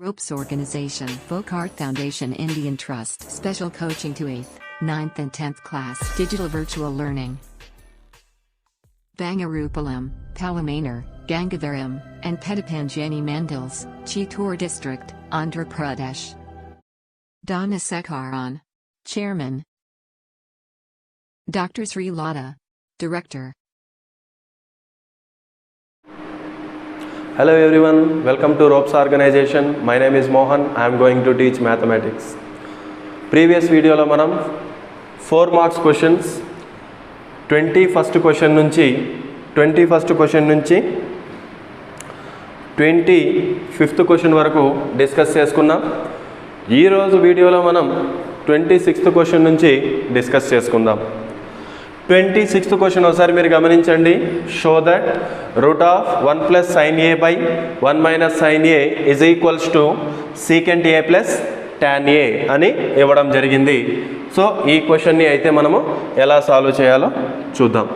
Ropes Organization, Folkart Foundation, Indian Trust, Special Coaching to 8th, 9th and 10th class, Digital Virtual Learning. Bangarupalam, Palamanar, Gangavaram, and Petapanjani Mandals, Chittoor District, Andhra Pradesh. Donna Sekharan, Chairman. Dr. Sri Lata, Director. Hello everyone, welcome to Ropes Organization. My name is Mohan. I am going to teach mathematics. Previous video lo manam 4 marks questions 21st question nunchi 25th question varaku discuss చేసుకున్నాం. ఈ రోజు వీడియోలో మనం 26th question నుంచి discuss చేసుకుందాం. 26th question ఒకసారి మీరు గమనించండి. Show that root of 1 plus sine A by 1 minus sine A is equals to secant A plus tan A అని ఇవ్వడం జరిగింది. సో ఈ క్వశ్చన్ని అయితే మనము ఎలా సాల్వ్ చేయాలో చూద్దాం.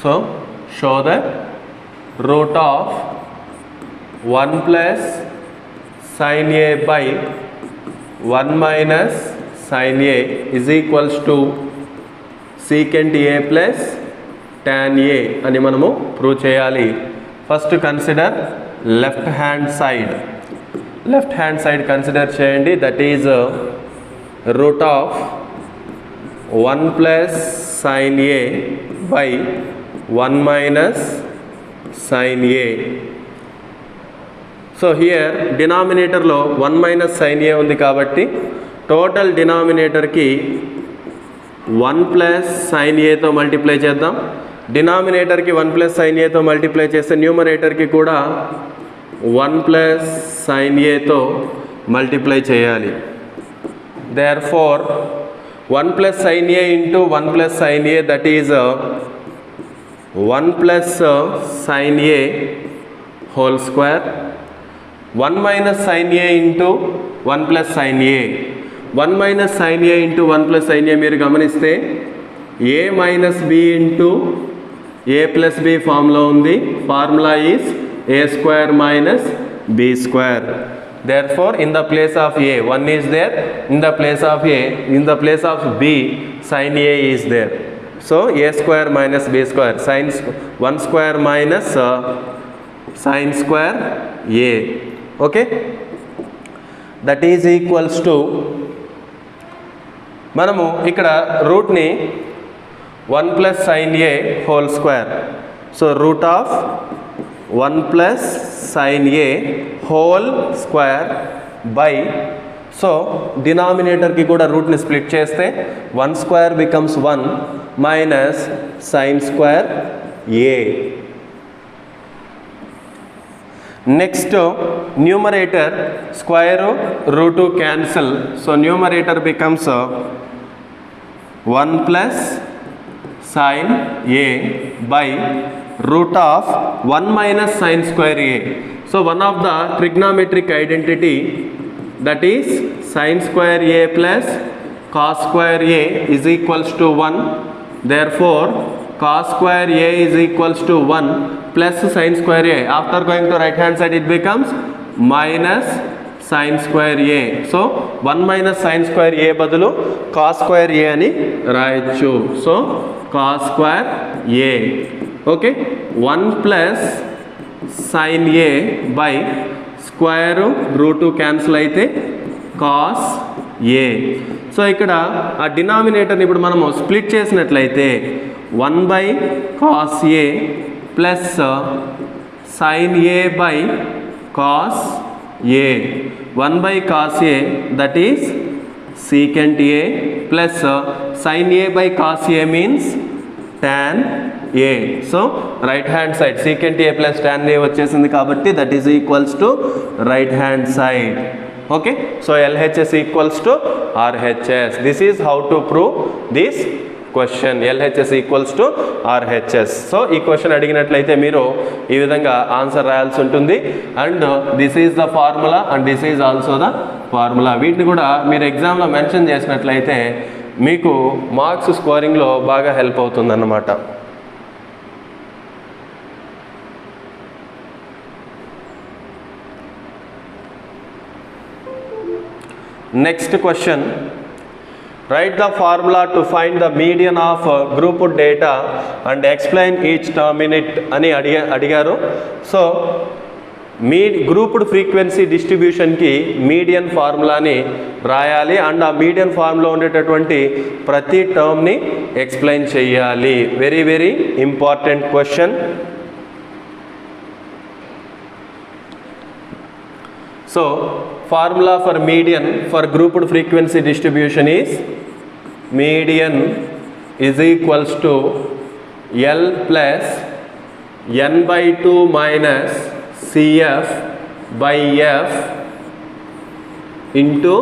So, show that root of 1 plus sin A by 1 minus sin A is equals to secant A plus tan A అని మనము ప్రూవ్ చేయాలి. First consider left hand side. Left hand side consider చేయండి. That is root of 1 plus sin A by 1 minus sin A. So here denominator లో 1 minus sin A ఉంది కాబట్టి total denominator కి 1 plus sin A తో multiply చేద్దాం. Denominator కి 1 plus sin A తో multiply చేస్తే న్యూమరేటర్ కి కూడా 1 plus sin A తో మల్టిప్లై చేయాలి. Therefore 1 plus sin A into 1 plus sin A, that is 1 plus sin A whole square. 1 minus sin A into 1 plus sin A. 1 minus sin A into 1 plus sin A మీరు గమనిస్తే A minus B into A plus B formula ఉంది. Formula is A square minus B square. Therefore in the place of A 1 is there, in the place of B sin A is there. So A square minus B square, sin 1 square minus sin square A. Okay, that is equals to మనము ఇక్కడ route ని 1 plus sin A whole square. So root of 1 plus sin A whole square by, so denominator కి కూడా route ని split చేస్తే 1 square becomes 1 minus sin square A. Next numerator square root 2 cancel, so numerator becomes 1 plus sin A by root of 1 minus sin square A. So one of the trigonometric identity, that is sin square A plus cos square A is equals to 1. Therefore cos square A is equals to 1 plus sin square A. After going to right hand side it becomes minus sin square A. So 1 minus sin square A బదులు cos square A అని రాయొచ్చు. So cos square A. Okay, 1 plus sin A by square root 2 cancel అయితే cos A. So ఇక్కడ ఆ డినామినేటర్ని ఇప్పుడు మనము split చేసినట్లయితే 1 by cos A plus sin A by cos A. 1 by cos A, that is secant A, plus sin A by cos A means tan A. So right hand side secant A plus tan A వచ్చేసింది కాబట్టి that is equals to right hand side. Okay, so LHS equals to RHS. This is how to prove this question. LHS equals to RHS. So ఈ question అడిగినట్లయితే మీరు ఈ విధంగా answer రాయాల్సి ఉంటుంది. And this is the formula and this is also the formula. వీటిని కూడా మీరు ఎగ్జామ్లో మెన్షన్ చేసినట్లయితే మీకు మార్క్స్ స్కోరింగ్లో బాగా హెల్ప్ అవుతుందన్నమాట. Next question, write the formula to find the median of grouped data and explain each term in it అని అడిగారు. సో గ్రూప్డ్ ఫ్రీక్వెన్సీ డిస్ట్రిబ్యూషన్కి మీడియన్ ఫార్ములాని రాయాలి అండ్ ఆ మీడియన్ ఫార్ములా ఉండేటటువంటి ప్రతి టర్మ్ని ఎక్స్ప్లెయిన్ చేయాలి. Very very important question. So formula for median for grouped frequency distribution is median is equals to L plus n by 2 minus CF by F into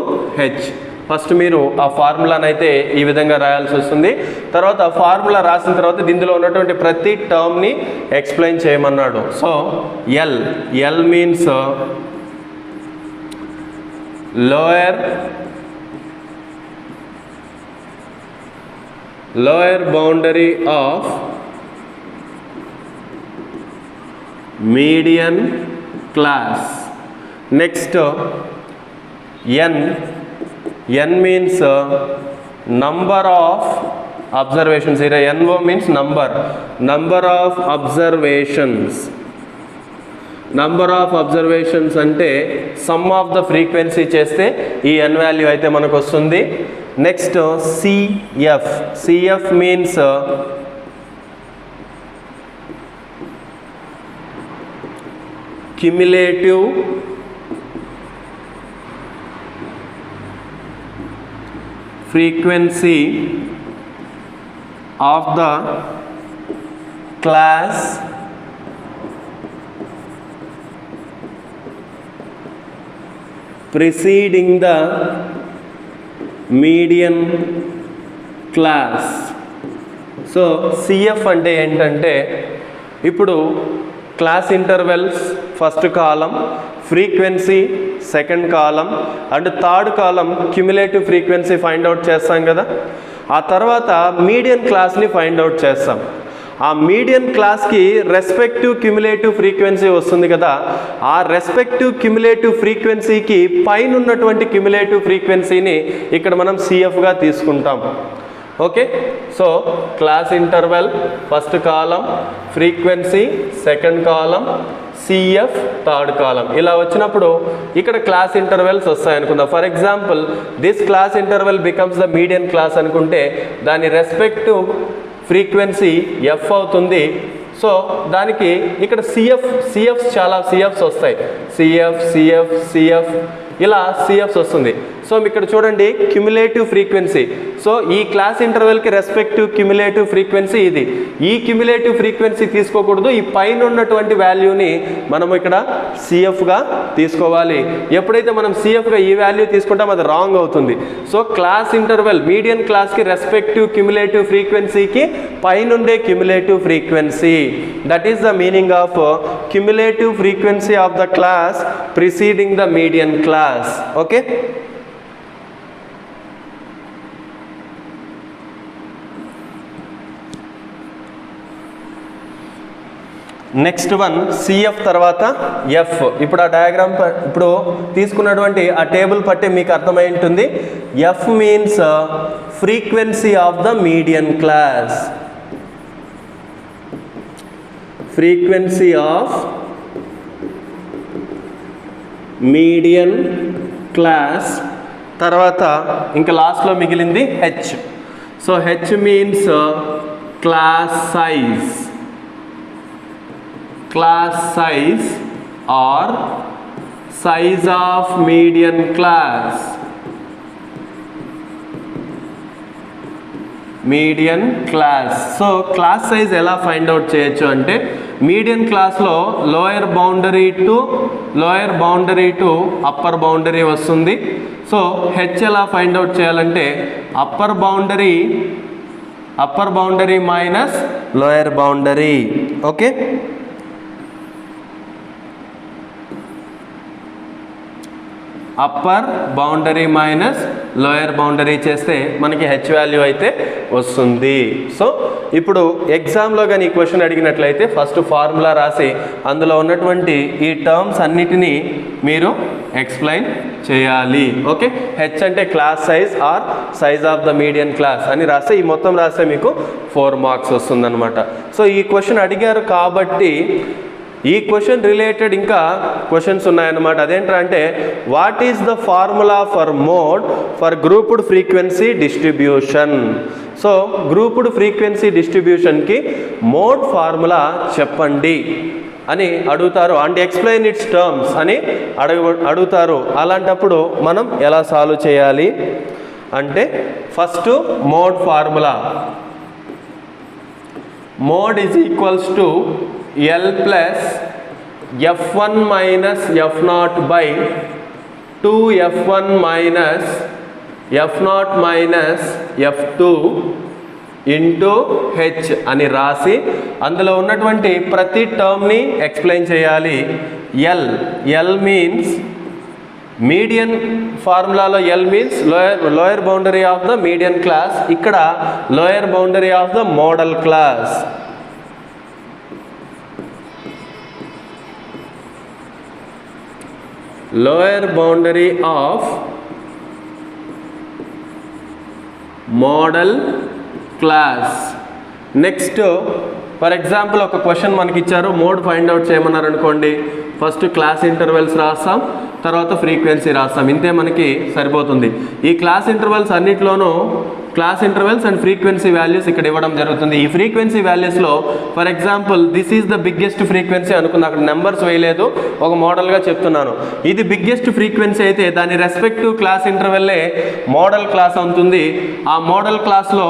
H. First మీరు ఆ ఫార్ములాని అయితే ఈ విధంగా రాయాల్సి వస్తుంది. తర్వాత ఆ ఫార్ములా రాసిన తర్వాత దీనిలో ఉన్నటువంటి ప్రతి టర్మ్ని ఎక్స్ప్లెయిన్ చేయమన్నాడు. So L means lower boundary of median class. Next n means number of observations. Here NO means number of observations. Number of observations అంటే సమ్ ఆఫ్ ద ఫ్రీక్వెన్సీ చేస్తే ఈ n వాల్యూ అయితే మనకు వస్తుంది. Next CF means cumulative frequency of the class preceding the median class. So CF అంటే ఏంటంటే ఇప్పుడు class intervals first కాలం, frequency second column and third column cumulative frequency find out చేస్తాం కదా. ఆ తర్వాత మీడియన్ క్లాస్ని ఫైండ్ అవుట్ చేస్తాం. ఆ మీడియన్ క్లాస్కి రెస్పెక్టివ్ క్యుములేటివ్ ఫ్రీక్వెన్సీ వస్తుంది కదా. ఆ రెస్పెక్టివ్ క్యుములేటివ్ ఫ్రీక్వెన్సీకి పైన ఉన్నటువంటి క్యుములేటివ్ ఫ్రీక్వెన్సీని ఇక్కడ మనం CFగా తీసుకుంటాం. Okay, so class interval first కాలం, ఫ్రీక్వెన్సీ సెకండ్ కాలం, CF థర్డ్ కాలం. ఇలా వచ్చినప్పుడు ఇక్కడ క్లాస్ ఇంటర్వెల్స్ వస్తాయనుకుందాం. For example this class interval becomes the median class అనుకుంటే దాని రెస్పెక్టివ్ ఫ్రీక్వెన్సీ F అవుతుంది. సో దానికి ఇక్కడ CFs చాలా CFs వస్తాయి. CF ఇలా CFs వస్తుంది. సో ఇక్కడ చూడండి క్యుములేటివ్ ఫ్రీక్వెన్సీ. సో ఈ క్లాస్ ఇంటర్వెల్కి రెస్పెక్టివ్ క్యుములేటివ్ ఫ్రీక్వెన్సీ ఇది. ఈ క్యుములేటివ్ ఫ్రీక్వెన్సీ తీసుకోకూడదు, ఈ పైన ఉన్నటువంటి వాల్యూని మనం ఇక్కడ CFగా తీసుకోవాలి. ఎప్పుడైతే మనం CFగా ఈ వాల్యూ తీసుకుంటాం అది రాంగ్ అవుతుంది. సో క్లాస్ ఇంటర్వెల్ మీడియన్ క్లాస్కి రెస్పెక్టివ్ క్యుములేటివ్ ఫ్రీక్వెన్సీకి పైనుండే cumulative frequency. That is the meaning of cumulative frequency of the class preceding the median class. Okay. Next one CF తర్వాత F. ఇప్పుడు ఆ డయాగ్రామ్ ఇప్పుడు తీసుకున్నటువంటి ఆ టేబుల్ పట్టి మీకు అర్థమై ఉంటుంది. F means frequency of the median class. Frequency of median class. తర్వాత ఇంకా లాస్ట్లో మిగిలింది H. So H means class size. Class size or size of median class. Median class. So class size ఎలా ఫైండ్ అవుట్ చేయొచ్చు అంటే median క్లాస్లో lower boundary to upper boundary వస్తుంది. So H ఎలా ఫైండ్ అవుట్ చేయాలంటే upper boundary upper boundary minus lower boundary. Okay, upper boundary minus lower boundary చేస్తే మనకి H value అయితే వస్తుంది. సో ఇప్పుడు ఎగ్జామ్లో కానీ ఈ క్వశ్చన్ అడిగినట్లయితే ఫస్ట్ ఫార్ములా రాసి అందులో ఉన్నటువంటి ఈ టర్మ్స్ అన్నిటినీ మీరు ఎక్స్ప్లెయిన్ చేయాలి. ఓకే, హెచ్ అంటే class size or size of the median class అని రాస్తే ఈ మొత్తం రాస్తే మీకు 4 మార్క్స్ వస్తుందన్నమాట. సో ఈ క్వశ్చన్ అడిగారు కాబట్టి ఈ క్వశ్చన్ రిలేటెడ్ ఇంకా క్వశ్చన్స్ ఉన్నాయన్నమాట. అదేంటంటే what is the formula for mode for grouped frequency distribution. So grouped frequency డిస్ట్రిబ్యూషన్కి మోడ్ ఫార్ములా చెప్పండి అని అడుగుతారు, అండ్ ఎక్స్ప్లెయిన్ ఇట్స్ టర్మ్స్ అని అడుగుతారు. అలాంటప్పుడు మనం ఎలా సాల్వ్ చేయాలి అంటే first mode formula, mode is equals to L plus F1 minus F0 by 2F1 minus F0 minus F2 into H అని రాసి అందులో ఉన్నటువంటి ప్రతి టర్మ్ని ఎక్స్ప్లెయిన్ చేయాలి. ఎల్ మీన్స్ మీడియన్ ఫార్ములాలో L means lower boundary of the median class, ఇక్కడ lower boundary of the modal class. Lower boundary of modal class. Next for example ఒక క్వశ్చన్ మనకి ఇచ్చారు, మోడ్ ఫైండ్ అవుట్ చేయమన్నారు అనుకోండి. ఫస్ట్ క్లాస్ ఇంటర్వెల్స్ రాస్తాం, తర్వాత frequency రాస్తాం, ఇంతే మనకి సరిపోతుంది. ఈ క్లాస్ ఇంటర్వెల్స్ అన్నిట్లోనూ class intervals and frequency values ఇక్కడ ఇవ్వడం జరుగుతుంది. ఈ ఫ్రీక్వెన్సీ వాల్యూస్లో for example this is the biggest frequency అనుకున్నా, అక్కడ నెంబర్స్ వేయలేదు, ఒక మోడల్గా చెప్తున్నాను. ఇది బిగ్గెస్ట్ ఫ్రీక్వెన్సీ అయితే దాని రెస్పెక్టివ్ క్లాస్ ఇంటర్వెల్లే మోడల్ క్లాస్ అవుతుంది. ఆ మోడల్ క్లాస్లో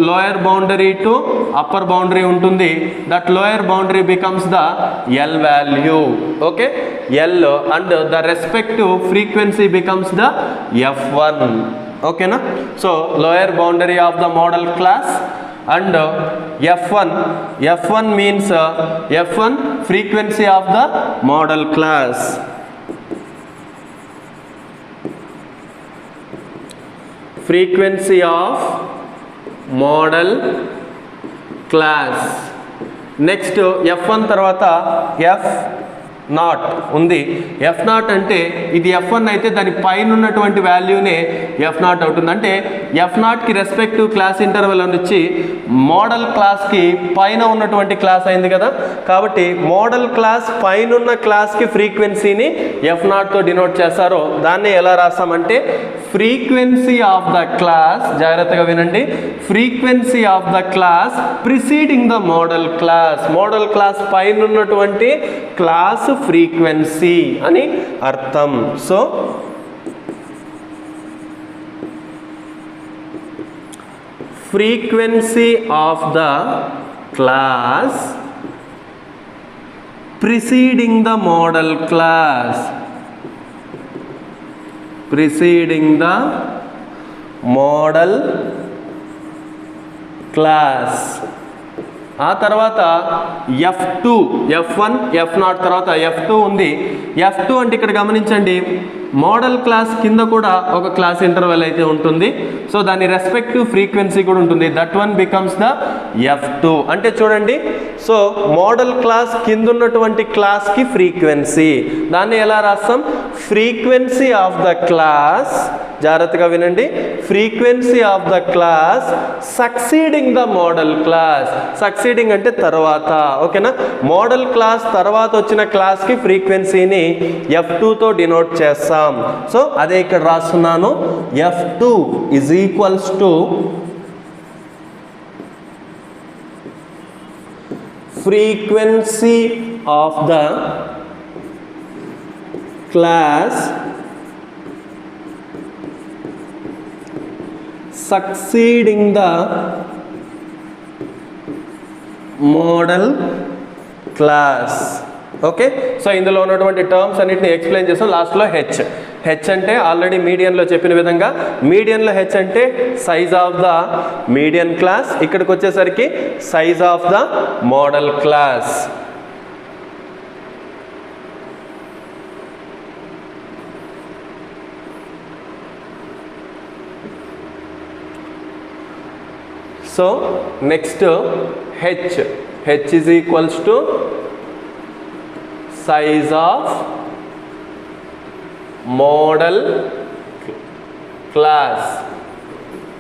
lower boundary to upper boundary ఉంటుంది. That lower boundary becomes the L value. Okay, L and the respective frequency becomes the F1. ఓకేనా? So lower boundary of the modal class and F1 means F1 frequency of the model class. Frequency of model class. Next F1 తర్వాత F0 ఉంది. F0 అంటే ఇది F1 అయితే దాని పైన ఉన్నటువంటి వాల్యూనే F0 అవుతుంది. అంటే F0కి రెస్పెక్టివ్ క్లాస్ ఇంటర్వెల్ వచ్చి మోడల్ క్లాస్కి పైన ఉన్నటువంటి క్లాస్ అయింది కదా, కాబట్టి మోడల్ క్లాస్ పైన ఉన్న క్లాస్కి ఫ్రీక్వెన్సీని F0తో డినోట్ చేస్తారు. దాన్ని ఎలా రాస్తామంటే ఫ్రీక్వెన్సీ ఆఫ్ ద క్లాస్, జాగ్రత్తగా వినండి, frequency of the class preceding the modal class. Modal class పైన ఉన్నటువంటి క్లాస్ ఫ్రీక్వెన్సీ అని అర్థం. So frequency of the class preceding the modal class, preceding the model class. ఆ తర్వాత F2, F1, F0 తర్వాత F2 ఉంది. F2 అంటే ఇక్కడ గమనించండి, మోడల్ క్లాస్ కింద కూడా ఒక క్లాస్ ఇంటర్వెల్ అయితే ఉంటుంది. సో దాని రెస్పెక్టివ్ ఫ్రీక్వెన్సీ కూడా ఉంటుంది. That one becomes the F2. అంటే చూడండి, సో మోడల్ క్లాస్ కింద ఉన్నటువంటి క్లాస్కి ఫ్రీక్వెన్సీ, దాన్ని ఎలా రాస్తాం? ఫ్రీక్వెన్సీ ఆఫ్ ద క్లాస్, జాగ్రత్తగా వినండి, frequency of the class succeeding the modal class. Succeeding అంటే తర్వాత, ఓకేనా? మోడల్ క్లాస్ తర్వాత వచ్చిన క్లాస్కి ఫ్రీక్వెన్సీని F2తో డినోట్ చేస్తాం. సో అదే ఇక్కడ రాస్తున్నాను, F2 is equals to frequency of the class succeeding the modal class. Okay, so ఇందులో ఉన్నటువంటి టర్మ్స్ అన్నిటిని ఎక్స్ప్లెయిన్ చేస్తాం. లాస్ట్లో హెచ్ అంటే ఆల్రెడీ మీడియన్లో చెప్పిన విధంగా మీడియన్లో హెచ్ అంటే size of the median class, ఇక్కడికి వచ్చేసరికి size of the modal class. So next h is equals to size of model class.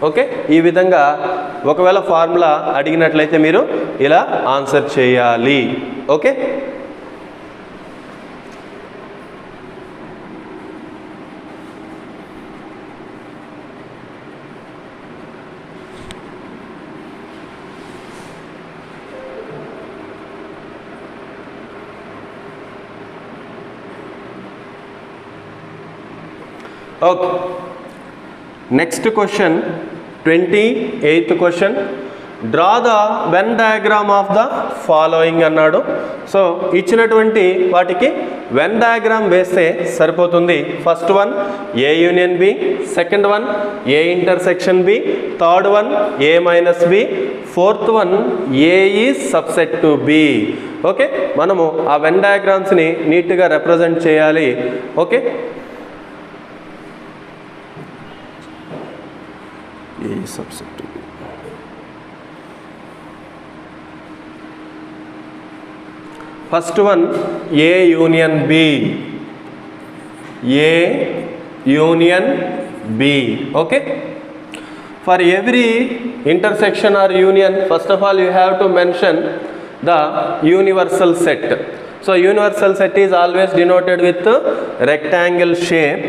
Okay, ఈ విధంగా ఒకవేళ ఫార్ములా అడిగినట్లయితే మీరు ఇలా ఆన్సర్ చేయాలి. Okay, okay. Next question 28th question, draw the Venn diagram of the following అన్నాడు. So ఇచ్చినటువంటి వాటికి వెన్ డయాగ్రామ్ వేస్తే సరిపోతుంది. First one A union B, second one A intersection B, third one A minus B, fourth one A is subset to B. Okay, మనము ఆ వెన్ డయాగ్రామ్స్ని నీట్గా రిప్రజెంట్ చేయాలి. Okay, subset to B. First one A union B. A union B. Okay. For every intersection or union, first of all you have to mention the universal set. So universal set is always denoted with rectangle shape.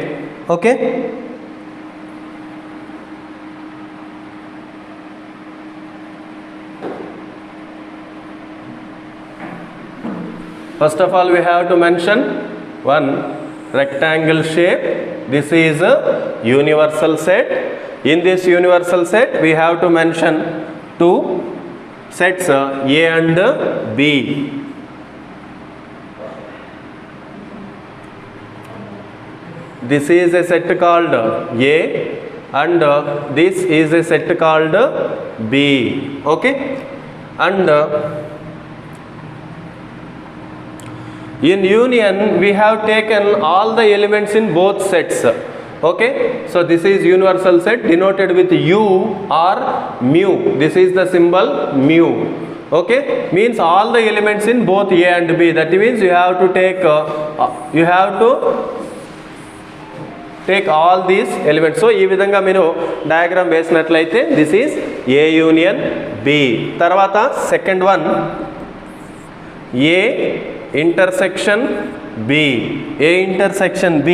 Okay. First of all we have to mention one rectangle shape. This is a universal set. In this universal set we have to mention two sets A and B. This is a set called A and this is a set called B. Okay, and in union we have taken all the elements in both sets. Okay, so this is universal set denoted with U or mu. This is the symbol mu. Okay, means all the elements in both A and B. That means you have to take all these elements. So ee vidhanga meeru diagram vesinatlaithe this is A union B. Tarvata second one A intersection B. A intersection B.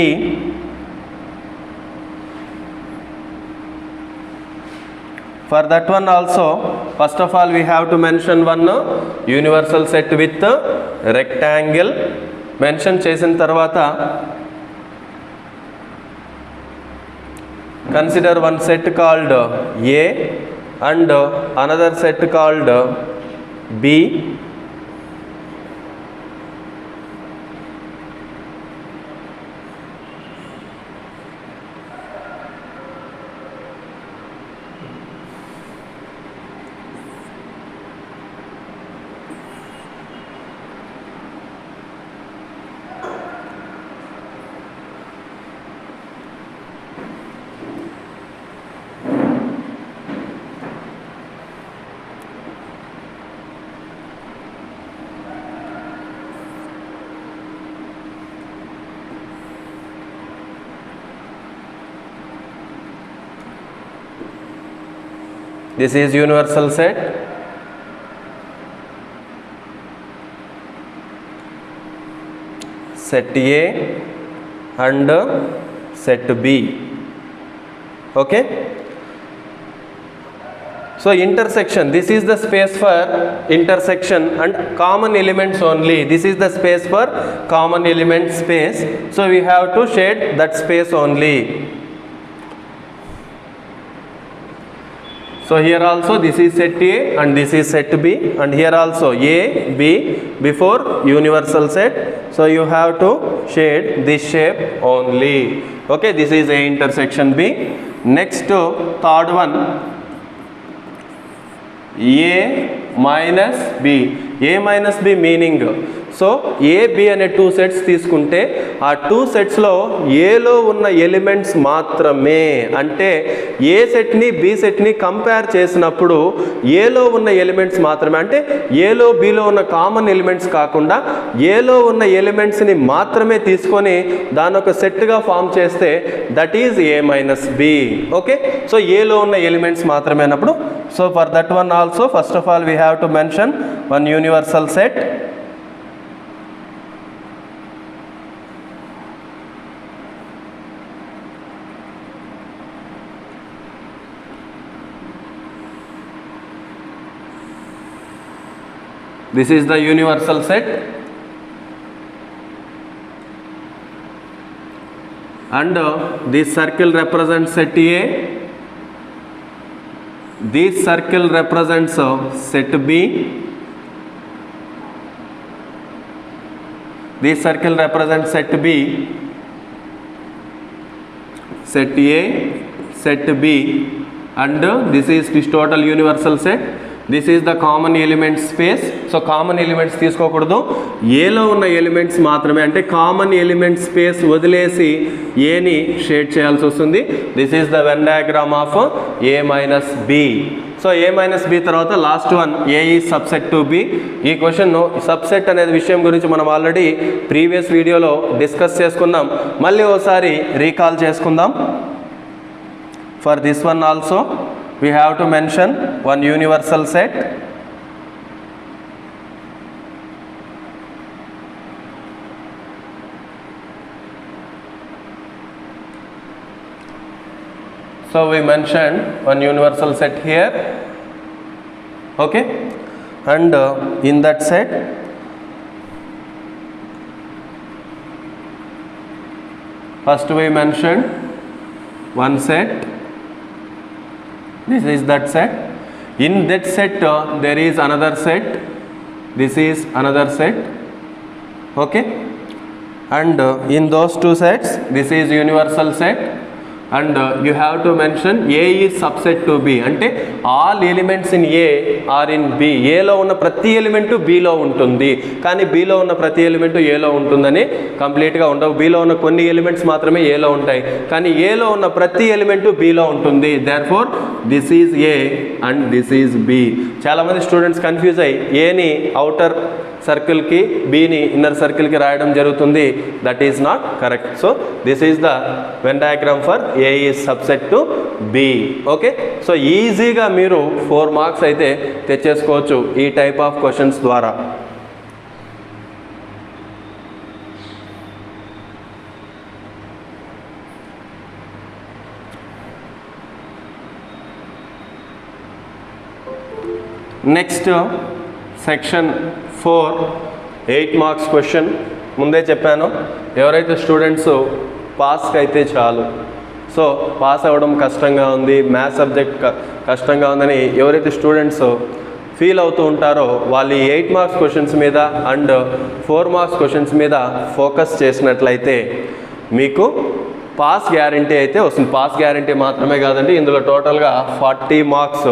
For that one also, first of all we have to mention one universal set with rectangle. Mention chesin tarvata consider one set called A and another set called B. This is universal set. Set A and set B. Okay. So intersection, this is the space for intersection and common elements only. This is the space for common element space. So we have to shade that space only. So here also this is set A and this is set B, and here also A, B before universal set. So you have to shade this shape only. Okay, this is A intersection B. Next third one, A minus B. A minus B meaning, so A B అనే 2 sets తీసుకుంటే ఆ 2 సెట్స్లో ఏలో ఉన్న elements మాత్రమే, అంటే ఏ సెట్ని B సెట్ని compare చేసినప్పుడు ఏలో ఉన్న ఎలిమెంట్స్ మాత్రమే, అంటే ఏలో బిలో ఉన్న కామన్ ఎలిమెంట్స్ కాకుండా ఏలో ఉన్న ఎలిమెంట్స్ని మాత్రమే తీసుకొని దాని ఒక సెట్గా ఫామ్ చేస్తే that is A minus B. Okay, so ఏలో ఉన్న ఎలిమెంట్స్ మాత్రమే అన్నప్పుడు, so for that one also first of all we have to mention one universal set. This is the universal set, and this circle represents set A, this circle represents set B, this circle represents set B, set A, set B, and this is this total universal set. This is the common elements space. So common elements తీసుకోకూడదు, ఏలో ఉన్న elements మాత్రమే, అంటే common element space వదిలేసి ఏని shade చేయాల్సి వస్తుంది. This is the Venn diagram of A minus B. So A minus B తర్వాత last one A is subset to B. ఈ క్వశ్చన్ సబ్సెట్ అనేది విషయం గురించి మనం ఆల్రెడీ ప్రీవియస్ వీడియోలో డిస్కస్ చేసుకున్నాం, మళ్ళీ ఒకసారి రీకాల్ చేసుకుందాం. For this one also we have to mention one universal set, so we mentioned one universal set here. Okay, and in that set first we mentioned one set. This is that set. In that set there is another set. This is another set. Okay, and in those two sets this is universal set, and you have to mention A is subset to B, అంటే all elements in A are in B. ఏలో ఉన్న ప్రతి element Bలో ఉంటుంది, కానీ Bలో ఉన్న ప్రతి element ఏలో ఉంటుందని కంప్లీట్గా ఉండవు. Bలో ఉన్న కొన్ని ఎలిమెంట్స్ మాత్రమే ఏలో ఉంటాయి, కానీ ఏలో ఉన్న ప్రతి ఎలిమెంటు Bలో ఉంటుంది. Therefore this is a and this is B. చాలామంది స్టూడెంట్స్ కన్ఫ్యూజ్ అయ్యి ఏని అవుటర్ సర్కిల్కి బీని ఇన్నర్ సర్కిల్కి రాయడం జరుగుతుంది. That is not correct. So this is the Venn diagram for a is subset to B. Okay, so ఈజీగా మీరు 4 marks అయితే తెచ్చేసుకోవచ్చు ఈ type of questions ద్వారా. Next section 4 8 marks question. ముందే చెప్పాను, ఎవరైతే స్టూడెంట్స్ పాస్కి అయితే చాలు, సో పాస్ అవ్వడం కష్టంగా ఉంది, మ్యాథ్స్ సబ్జెక్ట్ కష్టంగా ఉందని ఎవరైతే స్టూడెంట్స్ ఫీల్ అవుతూ ఉంటారో వాళ్ళు 8 మార్క్స్ క్వశ్చన్స్ మీద అండ్ 4 మార్క్స్ క్వశ్చన్స్ మీద ఫోకస్ చేసినట్లయితే మీకు పాస్ గ్యారంటీ అయితే వస్తుంది. పాస్ గ్యారంటీ మాత్రమే కాదండి, ఇందులో టోటల్గా 40 మార్క్స్.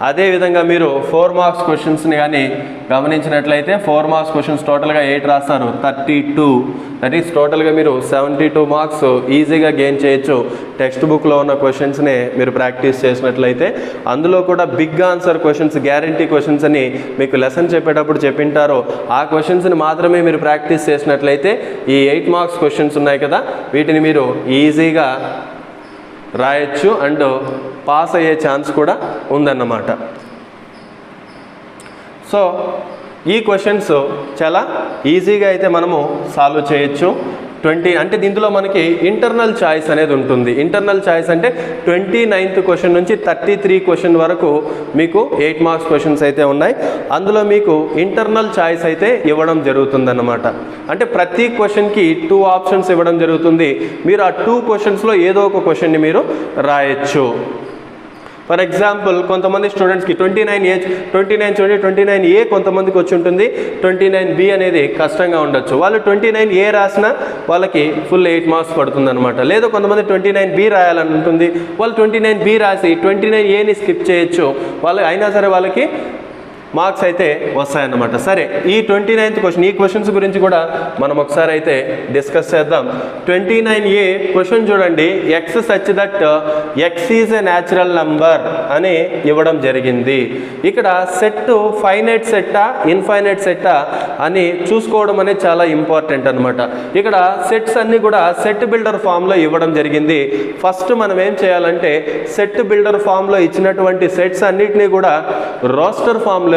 అదేవిధంగా మీరు 4 మార్క్స్ క్వశ్చన్స్ని కానీ గమనించినట్లయితే 4 మార్క్స్ క్వశ్చన్స్ టోటల్గా 8 రాస్తారు, 32. దట్ ఈస్ టోటల్గా మీరు 72 మార్క్స్ ఈజీగా గెయిన్ చేయొచ్చు టెక్స్ట్ బుక్లో ఉన్న క్వశ్చన్స్ని మీరు ప్రాక్టీస్ చేసినట్లయితే. అందులో కూడా big answer questions, guarantee questions అని మీకు లెసన్ చెప్పేటప్పుడు చెప్పింటారో ఆ క్వశ్చన్స్ని మాత్రమే మీరు ప్రాక్టీస్ చేసినట్లయితే ఈ 8 మార్క్స్ క్వశ్చన్స్ ఉన్నాయి కదా, వీటిని మీరు ఈజీగా రాయొచ్చు అండ్ పాస్ అయ్యే ఛాన్స్ కూడా ఉందన్నమాట. సో ఈ క్వశ్చన్స్ చాలా ఈజీగా అయితే మనము సాల్వ్ చేయొచ్చు. 20 అంటే దీంట్లో మనకి ఇంటర్నల్ చాయిస్ అనేది ఉంటుంది. ఇంటర్నల్ చాయిస్ అంటే 29th క్వశ్చన్ నుంచి 33 క్వశ్చన్ వరకు మీకు 8 మార్క్స్ క్వశ్చన్స్ అయితే ఉన్నాయి. అందులో మీకు ఇంటర్నల్ చాయిస్ అయితే ఇవ్వడం జరుగుతుందన్నమాట. అంటే ప్రతి క్వశ్చన్కి 2 ఆప్షన్స్ ఇవ్వడం జరుగుతుంది. మీరు ఆ 2 క్వశ్చన్స్లో ఏదో ఒక క్వశ్చన్ని మీరు రాయొచ్చు. ఫర్ ఎగ్జాంపుల్ కొంతమంది స్టూడెంట్స్కి 29 ఏజ్ 29 చూడండి 29A కొంతమందికి వచ్చి ఉంటుంది, 29B అనేది కష్టంగా ఉండొచ్చు. వాళ్ళు 29A రాసినా వాళ్ళకి ఫుల్ 8 మార్క్స్ పడుతుంది అనమాట. లేదా కొంతమంది 29B రాయాలని ఉంటుంది, వాళ్ళు 29B రాసి 29Aని స్కిప్ చేయొచ్చు, వాళ్ళు అయినా సరే వాళ్ళకి మార్క్స్ అయితే వస్తాయన్నమాట. సరే, ఈ 29th క్వశ్చన్, ఈ క్వశ్చన్స్ గురించి కూడా మనం ఒకసారి అయితే డిస్కస్ చేద్దాం. 29A క్వశ్చన్ చూడండి, X such that X is a natural number అని ఇవ్వడం జరిగింది. ఇక్కడ సెట్ ఫైనైట్ సెట్టా ఇన్ఫైనైట్ సెట్టా అని చూసుకోవడం అనేది చాలా ఇంపార్టెంట్ అనమాట. ఇక్కడ సెట్స్ అన్నీ కూడా సెట్ బిల్డర్ ఫామ్లో ఇవ్వడం జరిగింది. ఫస్ట్ మనం ఏం చేయాలంటే సెట్ బిల్డర్ ఫామ్లో ఇచ్చినటువంటి సెట్స్ అన్నిటినీ కూడా రోస్టర్ ఫామ్లో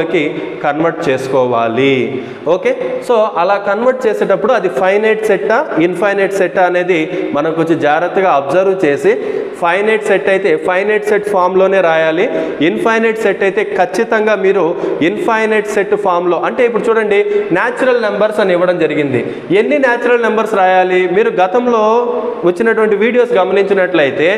కన్వర్ట్ చేసుకోవాలి. ఓకే, సో అలా కన్వర్ట్ చేసేటప్పుడు అది ఫైనైట్ సెట్టా ఇన్ఫైనైట్ సెట్టా అనేది మనం కొంచెం జాగ్రత్తగా అబ్జర్వ్ చేసి, ఫైనైట్ సెట్ అయితే ఫైనైట్ సెట్ ఫామ్లోనే రాయాలి, ఇన్ఫైనైట్ సెట్ అయితే ఖచ్చితంగా మీరు ఇన్ఫైనైట్ సెట్ ఫామ్లో. అంటే ఇప్పుడు చూడండి, న్యాచురల్ నెంబర్స్ అని ఇవ్వడం జరిగింది. ఎన్ని న్యాచురల్ నెంబర్స్ రాయాలి? మీరు గతంలో వచ్చినటువంటి వీడియోస్ గమనించినట్లయితే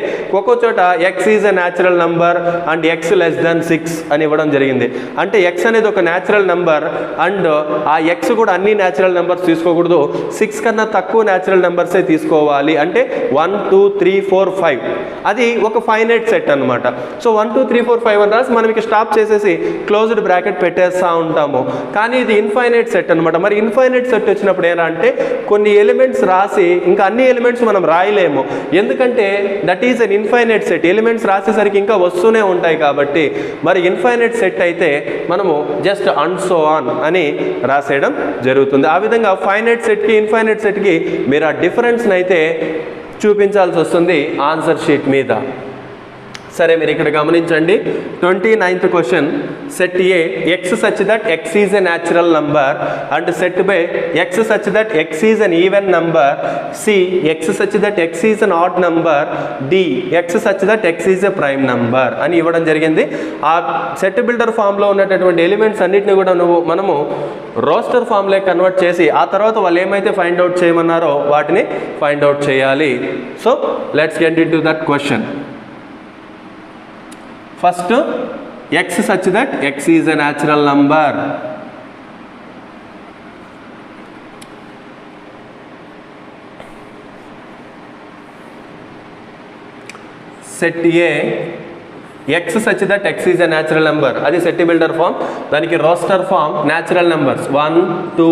ఒక్కో చోట X is a natural number and X less than 6 అని ఇవ్వడం జరిగింది. అంటే ఎక్స్ అనేది ఒక న్యాచురల్ నెంబర్ అండ్ ఆ ఎక్స్ కూడా అన్ని న్యాచురల్ నెంబర్స్ తీసుకోకూడదు, 6 కన్నా తక్కువ న్యాచురల్ నెంబర్సే తీసుకోవాలి. అంటే 1 2 3 4 5 అది ఒక ఫైనైట్ సెట్ అనమాట. సో 1 2 3 4 5 అని రాసి మనం ఇక స్టాప్ చేసేసి క్లోజ్డ్ బ్రాకెట్ పెట్టేస్తూ ఉంటాము. కానీ ఇది ఇన్ఫైనైట్ సెట్ అనమాట. మరి ఇన్ఫైనైట్ సెట్ వచ్చినప్పుడు ఏనా అంటే కొన్ని ఎలిమెంట్స్ రాసి ఇంకా అన్ని ఎలిమెంట్స్ మనం రాయలేము, ఎందుకంటే that is an infinite set. Elements రాసేసరికి ఇంకా వస్తూనే ఉంటాయి కాబట్టి. మరి ఇన్ఫైనైట్ సెట్ అయితే మనము జస్ట్ అండ్ సో ఆన్ అని రాసేయడం జరుగుతుంది. ఆ విధంగా ఫైనైట్ సెట్కి ఇన్ఫైనైట్ సెట్కి మీరు ఆ డిఫరెన్స్ని అయితే చూపించాల్సి వస్తుంది ఆన్సర్ షీట్ మీద. సరే, మీరు ఇక్కడ గమనించండి, 29th question, set A X such that X is a natural number and set B X such that X is an even number, C X such that X is an odd number, D X such that X is a prime number అని ఇవ్వడం జరిగింది. ఆ set builder ఫామ్లో ఉన్నటువంటి elements అన్నిటిని కూడా మనము roster ఫామ్లో కన్వర్ట్ చేసి ఆ తర్వాత వాళ్ళు ఏమైతే ఫైండ్ అవుట్ చేయమన్నారో వాటిని ఫైండ్ అవుట్ చేయాలి. So let's get in to that question. First, x such that x is a natural number. Set A x such that x is a natural number, అది set builder form. దానికి roster form natural numbers 1 2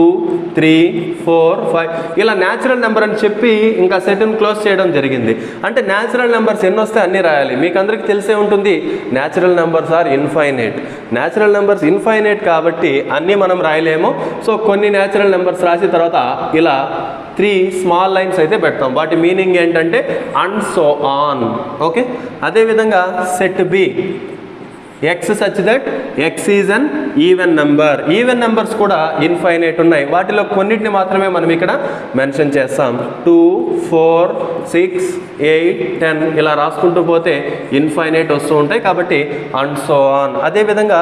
3 4 5 ఇలా natural number అని చెప్పి ఇంకా సెట్ని close చేయడం జరిగింది. అంటే న్యాచురల్ నెంబర్స్ ఎన్ని వస్తే అన్ని రాయాలి. మీకు అందరికీ తెలిసే ఉంటుంది, natural numbers are infinite. Natural numbers infinite కాబట్టి అన్నీ మనం రాయలేము. సో కొన్ని న్యాచురల్ నెంబర్స్ రాసిన తర్వాత ఇలా 3 స్మాల్ లైన్స్ అయితే పెడతాం. వాటి మీనింగ్ ఏంటంటే అండ్ సో ఆన్. ఓకే, అదేవిధంగా set B X such that X is an even number. Even numbers కూడా ఇన్ఫైనైట్ ఉన్నాయి, వాటిలో కొన్నిటిని మాత్రమే మనం ఇక్కడ మెన్షన్ చేస్తాం. 2 4 6 8 10 ఇలా రాసుకుంటూ పోతే ఇన్ఫైనైట్ వస్తూ ఉంటాయి కాబట్టి అండ్ సో ఆన్. అదేవిధంగా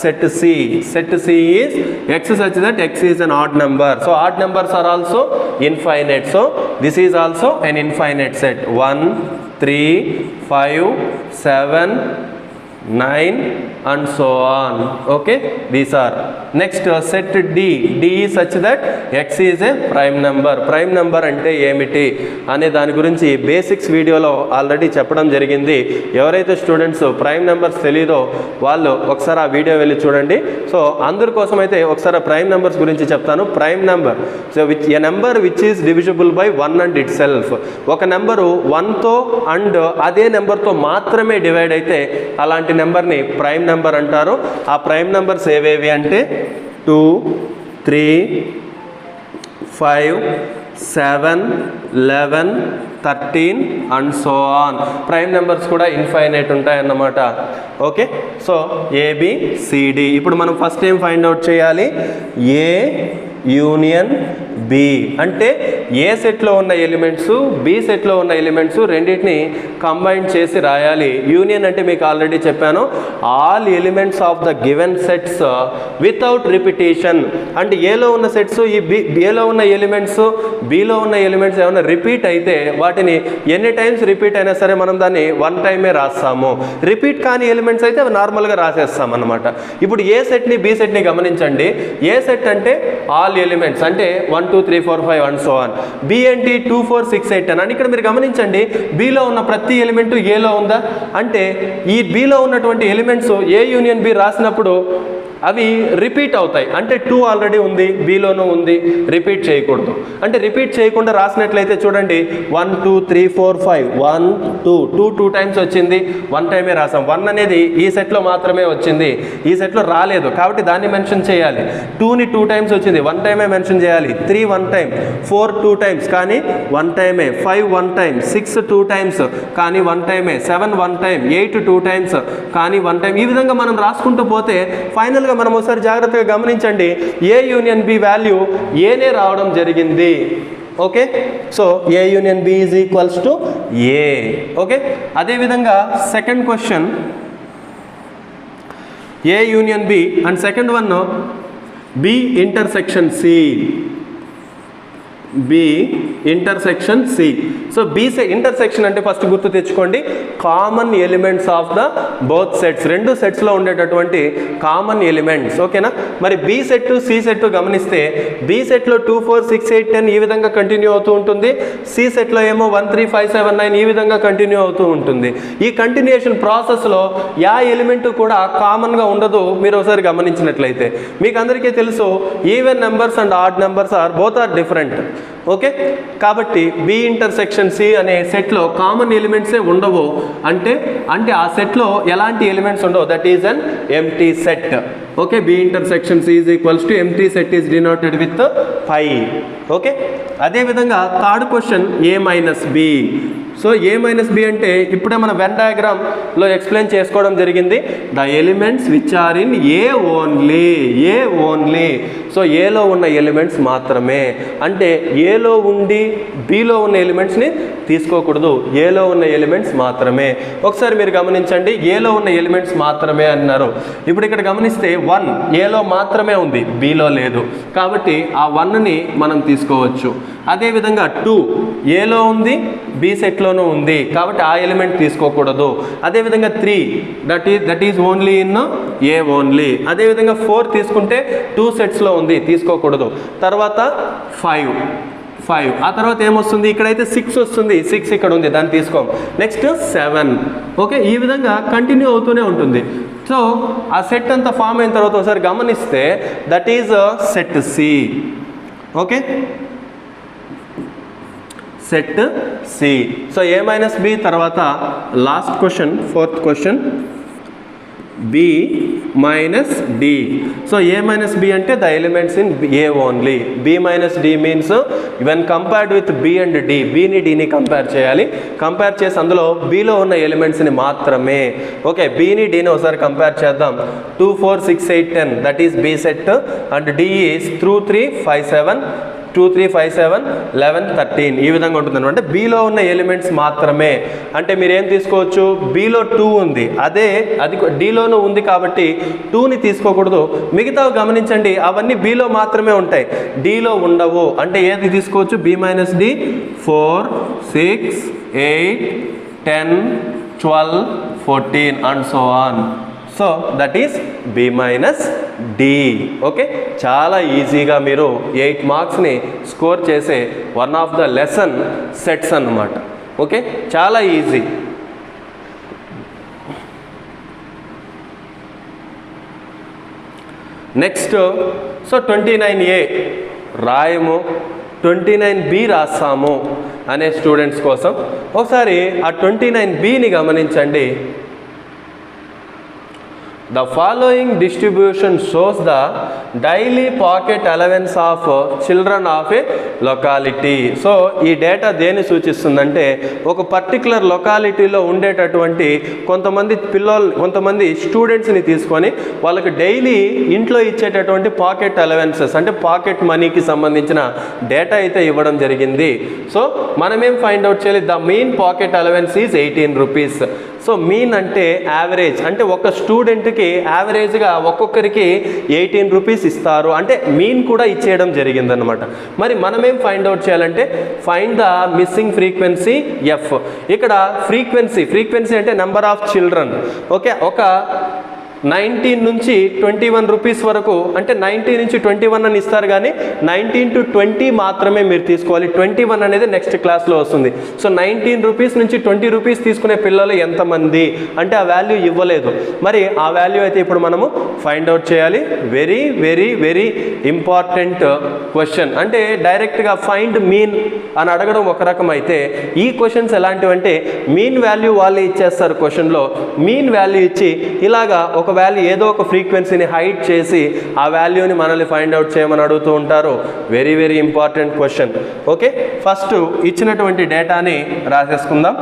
set C, set C is X such that X is an odd number. So odd numbers are also infinite. So this is also an infinite set. 1 3 5 7 9 and so on. Okay, these are. Next, set D. D is such that x is a prime number. Prime number అంటే ఏమిటి అనే దాని గురించి basics వీడియోలో already చెప్పడం జరిగింది. ఎవరైతే students prime numbers తెలీదో వాళ్ళు ఒకసారి ఆ వీడియో వెళ్ళి చూడండి. సో అందరి కోసం అయితే ఒకసారి ప్రైమ్ నెంబర్స్ గురించి చెప్తాను. Prime number, so A number which is divisible by 1 and it self. ఒక నెంబరు 1తో అండ్ అదే నెంబర్తో మాత్రమే డివైడ్ అయితే అలాంటి నెంబర్ని ప్రైమ్ నెంబర్ అంటారు. ఆ ప్రైమ్ నెంబర్స్ ఏవేవి అంటే 2 3 5 7 11 13 and so on. Prime numbers కూడా ఇన్ఫైనైట్ ఉంటాయన్నమాట. Okay, so ABCD. ఇప్పుడు మనం ఫస్ట్ ఏం ఫైండ్ అవుట్ చేయాలి? A union B. అంటే ఏ సెట్లో ఉన్న ఎలిమెంట్స్ బి సెట్లో ఉన్న ఎలిమెంట్స్ రెండింటిని కంబైన్ చేసి రాయాలి. యూనియన్ అంటే మీకు ఆల్రెడీ చెప్పాను, all elements of the given sets without repetition. అంటే ఏలో ఉన్న సెట్స్ ఈ ఏలో ఉన్న ఎలిమెంట్స్ బిలో ఉన్న ఎలిమెంట్స్ ఏమైనా రిపీట్ అయితే వాటిని ఎన్ని టైమ్స్ రిపీట్ అయినా సరే మనం దాన్ని వన్ టైమే రాస్తాము. రిపీట్ కాని ఎలిమెంట్స్ అయితే అవి నార్మల్గా రాసేస్తాం అన్నమాట. ఇప్పుడు ఏ సెట్ని బి సెట్ని గమనించండి. ఏ సెట్ అంటే ఆల్ ఎలిమెంట్స్, అంటే 1 2 3 4 5 అండ్ సో ఆన్. బి ఏంటి 2 4 6 8 10 అని ఇక్కడ మీరు గమనించండి. బిలో ఉన్న ప్రతి ఎలిమెంట్ ఏలో ఉందా అంటే ఈ బిలో ఉన్నటువంటి ఎలిమెంట్స్ ఏ యూనియన్ బి రాసినప్పుడు అవి రిపీట్ అవుతాయి. అంటే 2 ఆల్రెడీ ఉంది, బిలోనూ ఉంది, రిపీట్ చేయకూడదు. అంటే రిపీట్ చేయకుండా రాసినట్లయితే చూడండి 1 2 3 4 5 1 2 2 టైమ్స్ వచ్చింది, 1 టైమే రాసాం. 1 అనేది ఈ సెట్లో మాత్రమే వచ్చింది, ఈ సెట్లో రాలేదు కాబట్టి దాన్ని మెన్షన్ చేయాలి. 2ని 2 టైమ్స్ వచ్చింది, 1 టైమే మెన్షన్ చేయాలి. 3 1 టైం, 4 2 టైమ్స్ కానీ 1 టైమే, 5 1 టైం, 6 2 టైమ్స్ కానీ 1 టైమే, 7 1 టైం, 8 2 టైమ్స్ కానీ 1 టైం. ఈ విధంగా మనం రాసుకుంటూ పోతే ఫైనల్గా మనం ఒకసారి జాగ్రత్తగా గమనించండి, ఏ యూనియన్ బి వాల్యూ ఏనే రావడం జరిగింది. Okay, so A union B is equals to A. Okay, అదేవిధంగా second question A union B and second one B intersection C. B intersection C. So B intersection అంటే ఫస్ట్ గుర్తు తెచ్చుకోండి, common elements of the both sets. రెండు సెట్స్లో ఉండేటటువంటి common elements. ఓకేనా, మరి B set C set గమనిస్తే బి సెట్లో 2 4 6 8 10 ఈ విధంగా కంటిన్యూ అవుతూ ఉంటుంది. సి సెట్లో ఏమో 1 3 5 7 9 ఈ విధంగా కంటిన్యూ అవుతూ ఉంటుంది. ఈ కంటిన్యూషన్ ప్రాసెస్లో యా ఎలిమెంట్ కూడా కామన్గా ఉండదు. మీరు ఒకసారి గమనించినట్లయితే మీకు అందరికీ తెలుసు, even numbers and odd numbers both are different. Okay, కాబట్టి బి ఇంటర్సెక్షన్ సి అనే సెట్లో కామన్ ఎలిమెంట్సే ఉండవు. అంటే ఆ సెట్లో ఎలాంటి ఎలిమెంట్స్ ఉండవు. That is an empty set. Okay, B intersection C is equals to empty set is denoted with 5. Okay, అదేవిధంగా third question A minus B. So A minus B అంటే ఇప్పుడే మన వెన్ డయాగ్రామ్లో ఎక్స్ప్లెయిన్ చేసుకోవడం జరిగింది. The elements which are in A only. So ఏలో ఉన్న elements మాత్రమే. అంటే ఏలో ఉండి బిలో ఉన్న ఎలిమెంట్స్ని తీసుకోకూడదు, ఏలో ఉన్న ఎలిమెంట్స్ మాత్రమే. ఒకసారి మీరు గమనించండి, ఏలో ఉన్న ఎలిమెంట్స్ మాత్రమే అన్నారు. ఇప్పుడు ఇక్కడ గమనిస్తే 1 ఏలో మాత్రమే ఉంది, బిలో లేదు, కాబట్టి ఆ 1ని మనం తీసుకోవచ్చు. అదేవిధంగా 2 ఏలో ఉంది, బి సెట్లోనూ ఉంది, కాబట్టి ఆ ఎలిమెంట్ తీసుకోకూడదు. అదేవిధంగా 3 that is only in A only. అదేవిధంగా 4 తీసుకుంటే 2 సెట్స్లో ఉంది, తీసుకోకూడదు. తర్వాత 5 ఆ తర్వాత ఏమొస్తుంది, ఇక్కడైతే 6 వస్తుంది, 6 ఇక్కడ ఉంది, దాన్ని తీసుకోం. నెక్స్ట్ 7. ఓకే, ఈ విధంగా కంటిన్యూ అవుతూనే ఉంటుంది. సో ఆ సెట్ అంతా ఫామ్ అయిన తర్వాత ఒకసారి గమనిస్తే that is set C. Okay, set C. So A minus B తర్వాత last question, fourth question B minus D. So A minus B అంటే the elements in A only. B minus D means when compared with B and D, బిని డిని compare చేయాలి. Compare చేసి అందులో below ఉన్న ఎలిమెంట్స్ని మాత్రమే. Okay, బిని డిని ఒకసారి కంపేర్ చేద్దాం. 2 4 6 8 10 that is B set and D is 2 3 5 7 2 3 5 7 11 13 ఈ విధంగా ఉంటుంది అనమాట. బిలో ఉన్న ఎలిమెంట్స్ మాత్రమే. అంటే మీరు ఏం తీసుకోవచ్చు, బిలో 2 ఉంది, అది డిలోనూ ఉంది కాబట్టి 2ని తీసుకోకూడదు. మిగతావి గమనించండి, అవన్నీ బిలో మాత్రమే ఉంటాయి, డిలో ఉండవు. అంటే ఏది తీసుకోవచ్చు, B minus D 4 6 8 10 12 14 and so on. So that is B minus D. Okay, చాలా ఈజీగా మీరు 8 మార్క్స్ని స్కోర్ చేసే one of the lesson sets అన్నమాట. ఓకే, చాలా ఈజీ. నెక్స్ట్ సో 29A రాయము, 29B రాస్తాము అనే స్టూడెంట్స్ కోసం ఒకసారి ఆ 29Bని గమనించండి. The following distribution shows the daily pocket allowance of children of a locality. So ఈ డేటా దేన్ని సూచిస్తుందంటే ఒక పర్టికులర్ లొకాలిటీలో ఉండేటటువంటి కొంతమంది స్టూడెంట్స్ని తీసుకొని వాళ్ళకి డైలీ ఇంట్లో ఇచ్చేటటువంటి పాకెట్ అలవెన్సెస్ అంటే పాకెట్ మనీకి సంబంధించిన డేటా అయితే ఇవ్వడం జరిగింది. సో మనమేం ఫైండ్ అవుట్ చేయాలి? The mean pocket allowance is 18 rupees. So mean అంటే యావరేజ్, అంటే ఒక స్టూడెంట్కి యావరేజ్గా ఒక్కొక్కరికి 18 రూపీస్ ఇస్తారు, అంటే మీన్ కూడా ఇచ్చేయడం జరిగిందనమాట. మరి మనమేం ఫైండ్ అవుట్ చేయాలంటే find the missing frequency F. ఇక్కడ ఫ్రీక్వెన్సీ అంటే నెంబర్ ఆఫ్ చిల్డ్రన్. ఓకే, ఒక 19 నుంచి 21 రూపీస్ వరకు, అంటే 19 నుంచి 21 అని ఇస్తారు, కానీ 19 to 20 మాత్రమే మీరు తీసుకోవాలి. 21 అనేది నెక్స్ట్ క్లాస్లో వస్తుంది. సో 19 రూపీస్ నుంచి 20 రూపీస్ తీసుకునే పిల్లలు ఎంతమంది అంటే ఆ వాల్యూ ఇవ్వలేదు. మరి ఆ వాల్యూ అయితే ఇప్పుడు మనము ఫైండ్ అవుట్ చేయాలి. Very very very important question. అంటే డైరెక్ట్గా ఫైండ్ మీన్ అని అడగడం ఒక రకం అయితే, ఈ క్వశ్చన్స్ ఎలాంటివంటే మీన్ వాల్యూ వాళ్ళే ఇచ్చేస్తారు క్వశ్చన్లో. మీన్ వాల్యూ ఇచ్చి ఇలాగా ఒక వాల్యూ ఏదో ఒక ఫ్రీక్వెన్సీని హైడ్ చేసి ఆ వాల్యూని మనల్ని ఫైండ్ అవుట్ చేయమని అడుగుతూ ఉంటారు. Very very important question. Okay, first ఇచ్చినటువంటి డేటాని రాసేసుకుందాం.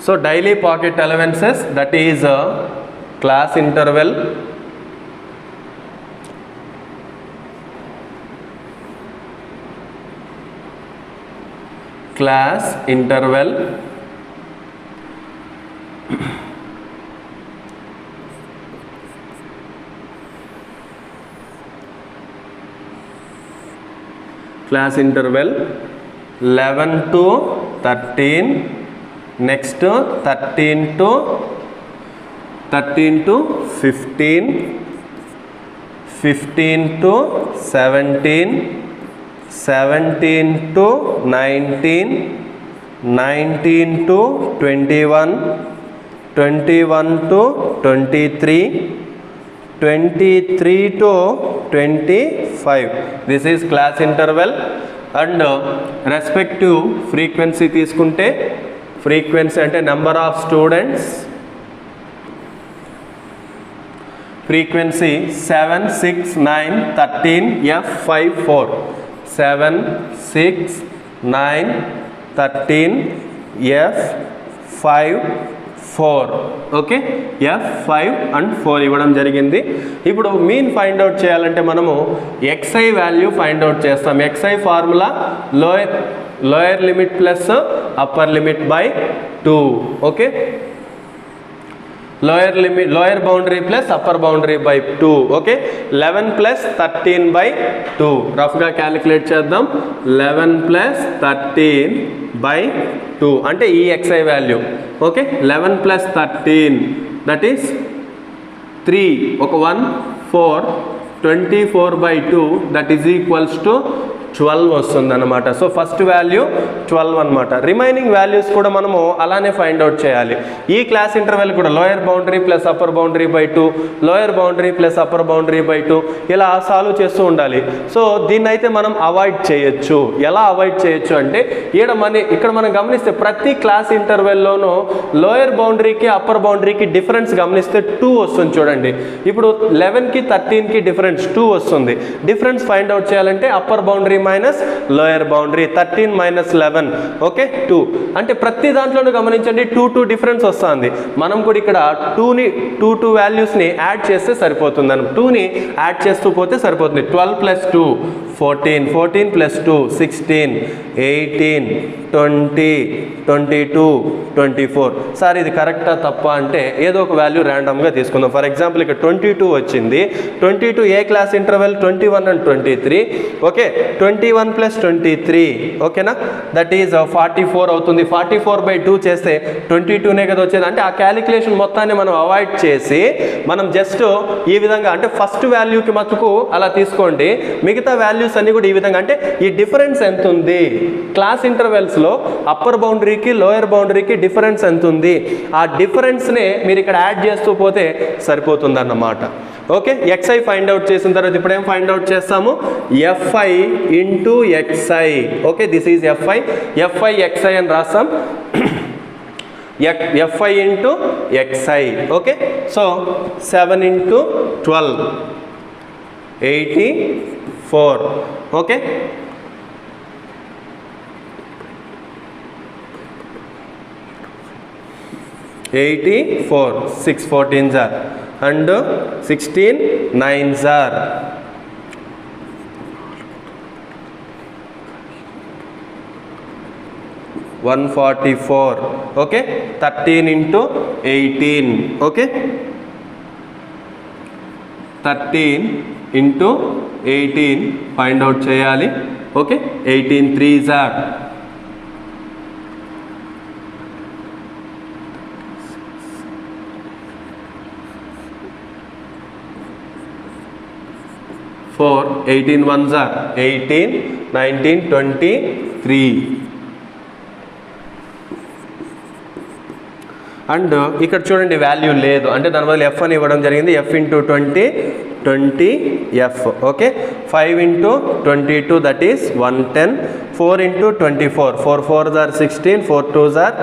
So daily pocket allowances, that is class interval, class interval class interval 11 to 13, next 13 to 15, 15 to 17, 17 to 19, 19 to 21, 21 to 23, 23 to 25. This is class interval. And respective frequency తీసుకుంటే, frequency అంటే number of students, frequency 7, 6, 9, 13, F54, 7, 6, 9, 13, F54. Okay, F5 and 4 ఇవ్వడం జరిగింది. ఇప్పుడు mean find out చేయాలంటే మనము XI value find out చేస్తాం. XI formula lower limit plus upper limit by 2. Okay, lower boundary plus upper boundary by 2. Okay, 11 plus 13 by 2. రఫ్గా calculate చేద్దాం. 11 plus 13 by 2 అంటే ఈ XI value. Okay, 11 plus 13 that is 3, ఒక 1, 4, 24 by 2 that is equals to 12 వస్తుంది అనమాట. So first value 12 అనమాట. Remaining values కూడా మనము అలానే ఫైండ్ అవుట్ చేయాలి. ఈ క్లాస్ ఇంటర్వెల్ కూడా lower boundary plus upper boundary by 2, lower boundary plus upper boundary by 2 ఇలా సాల్వ్ చేస్తూ ఉండాలి. సో దీన్ని అయితే మనం అవాయిడ్ చేయొచ్చు. ఎలా అవాయిడ్ చేయొచ్చు అంటే ఇక్కడ మనం గమనిస్తే ప్రతి క్లాస్ ఇంటర్వెల్లోనూ లోయర్ బౌండరీకి అప్పర్ బౌండరీకి డిఫరెన్స్ గమనిస్తే 2 వస్తుంది చూడండి. ఇప్పుడు 11కి 13కి డిఫరెన్స్ 2 వస్తుంది. డిఫరెన్స్ ఫైండ్ అవుట్ చేయాలంటే upper boundary minus lower boundary, 13 minus 11. Okay, 2 అంటే ప్రతి దాంట్లోనూ గమనించండి 2 డిఫరెన్స్ వస్తుంది. మనం కూడా ఇక్కడ 2 వాల్యూస్ని యాడ్ చేస్తే సరిపోతుంది. 2ని యాడ్ చేస్తూ పోతే సరిపోతుంది. 12 ప్లస్ 2 14, 14 ప్లస్ 2 16, 18, 20, 22, 24. సార్ ఇది కరెక్టా తప్ప అంటే ఏదో ఒక వాల్యూ ర్యాండమ్గా తీసుకుందాం. ఫర్ ఎగ్జాంపుల్ ఇక్కడ 22 వచ్చింది. 22 ఏ class interval 21 and 23. Okay, 21 plus 23 ఓకేనా, దట్ ఈజ్ 44 అవుతుంది. 44 బై 2 చేస్తే 22నే కదా వచ్చేది. అంటే ఆ క్యాలిక్యులేషన్ మొత్తాన్ని మనం అవాయిడ్ చేసి మనం జస్ట్ ఈ విధంగా అంటే ఫస్ట్ వాల్యూకి మటుకు అలా తీసుకోండి. మిగతా వాల్యూస్ అన్ని కూడా ఈ విధంగా అంటే ఈ డిఫరెన్స్ ఎంత ఉంది క్లాస్ ఇంటర్వెల్స్లో నెంబర్స్లో అప్పర్ బౌండరీకి లోయర్ బౌండరీకి డిఫరెన్స్ ఎంత ఉంది, ఆ డిఫరెన్స్నే మీరు ఇక్కడ యాడ్ చేస్తూ పోతే సరిపోతుంది అన్నమాట. ఓకే, xi ఫైండ్ అవుట్ చేసిన తర్వాత ఇప్పుడు ఏం ఫైండ్ అవుట్ చేస్తాము, fi into xi. Okay, this is fi xi అని రాస్తాం. fi into xi. Okay, so 7 into 12 84. Okay, six 14s are and 16 9s are 144. Okay, 13 into 18. Okay, 13 into 18 find out చేయాలి. Okay, 18 3s are 4, 18 1s are 18 19 23. And ఇక్కడ చూడండి value లేదు అంటే దాని వల్ల f అని ఇవ్వడం జరిగింది. f into 20 20f. Okay, 5 into 22 that is 110. 4 into 24 4 4s are 16 4 2s are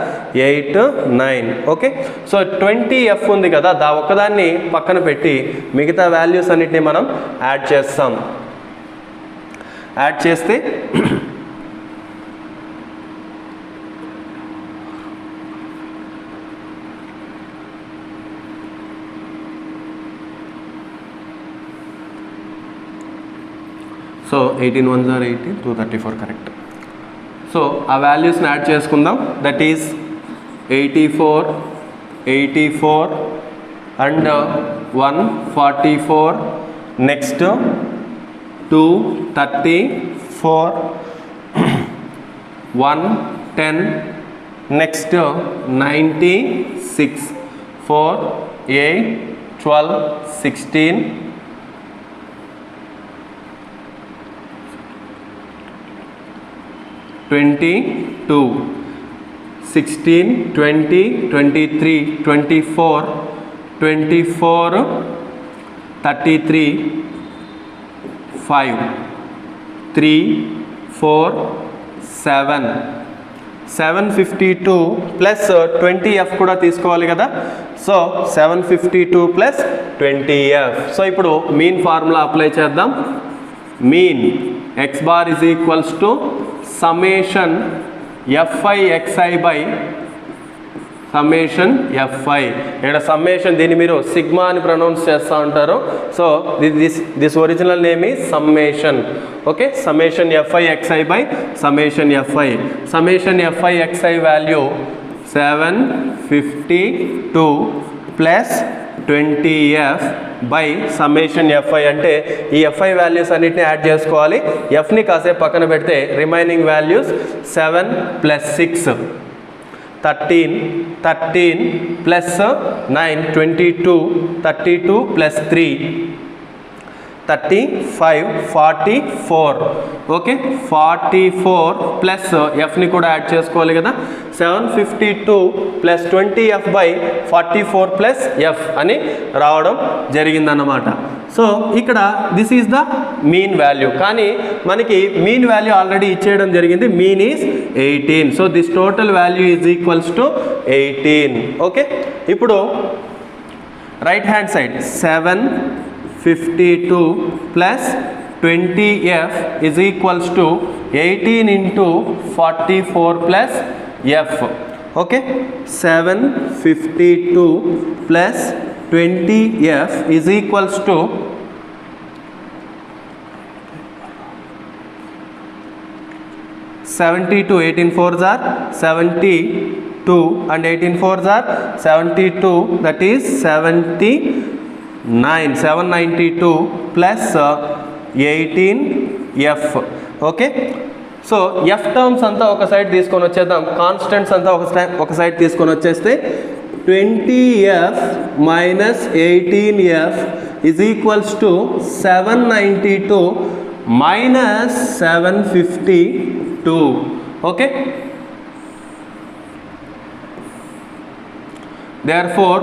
8 9. Okay, so 20f ఉంది కదా, ఒక్కదాన్ని పక్కన పెట్టి మిగతా వాల్యూస్ అన్నిటిని మనం యాడ్ చేస్తాం. యాడ్ చేస్తే so 18 1s are 18 234 correct. So ఆ వాల్యూస్ని యాడ్ చేసుకుందాం. That is 84 84 and 144 next 234 110 next 96 4 8 12 16 22 16 20 23 24 24 33 5 3 4 7 752 plus 20f కూడా తీసుకోవాలి కదా. So 752 plus 20f. సో ఇప్పుడు మీన్ ఫార్ములా అప్లై చేద్దాం. Mean x bar is equals to summation fi xi by summation fi. ఇక్కడ summation దీన్ని మీరు సిగ్మా అని ప్రొనౌన్స్ చేస్తూ ఉంటారు. So this original name is summation. Okay, summation fi xi by summation fi. Summation fi xi value 752 plus 20f by summation fi. అంటే ఈ fi values అన్నిటిని add చేసుకోవాలి. fని కాసేపు పక్కన పెడితే remaining values 7 plus 6 13 13 plus 9 22 32 plus 3 35 44. Okay, 44 plus ఎఫ్ని కూడా add చేసుకోవాలి కదా. 752 plus 20f by 44 plus F అని రావడం జరిగిందన్నమాట. సో ఇక్కడ this is the mean value. కానీ మనకి మీన్ వాల్యూ ఆల్రెడీ ఇచ్చేయడం జరిగింది. Mean is 18. So this total value is equals to 18. Okay, ఇప్పుడు right hand side 752 plus 20f is equals to 18 into 44 plus f. Okay, 752 plus 20f is equals to 72. 18 4s are 72 and 18 4s are 72. That is 792 plus 18f. Okay, so F terms అంతా ఒక side తీసుకొని వచ్చేద్దాం. Constants అంతా ఒక side తీసుకొని వచ్చేస్తే 20f minus 18f is equals to 792 minus 752. Okay, Therefore